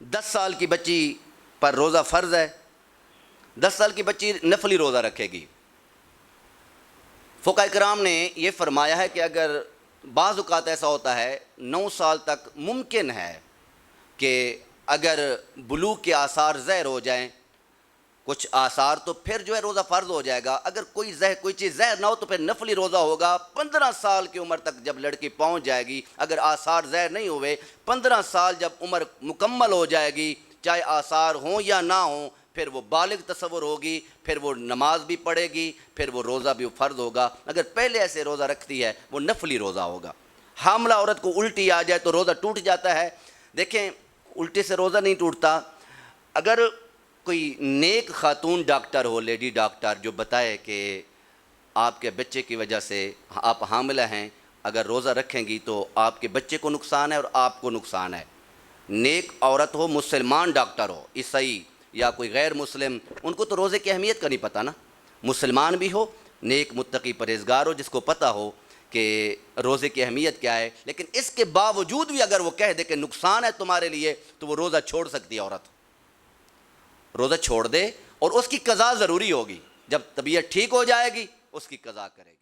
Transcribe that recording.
10 سال کی بچی پر روزہ فرض ہے، 10 سال کی بچی نفلی روزہ رکھے گی۔ فقہاء کرام نے یہ فرمایا ہے کہ اگر بعض اوقات ایسا ہوتا ہے 9 سال تک ممکن ہے کہ اگر بلوغ کے آثار ظاہر ہو جائیں کچھ آثار، تو پھر جو ہے روزہ فرض ہو جائے گا۔ اگر کوئی چیز ظاہر نہ ہو تو پھر نفلی روزہ ہوگا۔ 15 سال کی عمر تک جب لڑکی پہنچ جائے گی، اگر آثار ظاہر نہیں ہوئے، 15 سال جب عمر مکمل ہو جائے گی، چاہے آثار ہوں یا نہ ہوں، پھر وہ بالغ تصور ہوگی، پھر وہ نماز بھی پڑھے گی، پھر وہ روزہ بھی فرض ہوگا۔ اگر پہلے ایسے روزہ رکھتی ہے وہ نفلی روزہ ہوگا۔ حاملہ عورت کو الٹی آ جائے تو روزہ ٹوٹ جاتا ہے۔ دیکھیں، الٹی سے روزہ نہیں ٹوٹتا۔ اگر کوئی نیک خاتون ڈاکٹر ہو، لیڈی ڈاکٹر، جو بتائے کہ آپ کے بچے کی وجہ سے آپ حاملہ ہیں، اگر روزہ رکھیں گی تو آپ کے بچے کو نقصان ہے اور آپ کو نقصان ہے۔ نیک عورت ہو، مسلمان ڈاکٹر ہو، عیسائی یا کوئی غیر مسلم، ان کو تو روزے کی اہمیت کا نہیں پتہ نا۔ مسلمان بھی ہو، نیک متقی پرہیزگار ہو، جس کو پتہ ہو کہ روزے کی اہمیت کیا ہے، لیکن اس کے باوجود بھی اگر وہ کہہ دے کہ نقصان ہے تمہارے لیے، تو وہ روزہ چھوڑ سکتی ہے عورت، روزہ چھوڑ دے، اور اس کی قضا ضروری ہوگی۔ جب طبیعت ٹھیک ہو جائے گی اس کی قضا کرے گی۔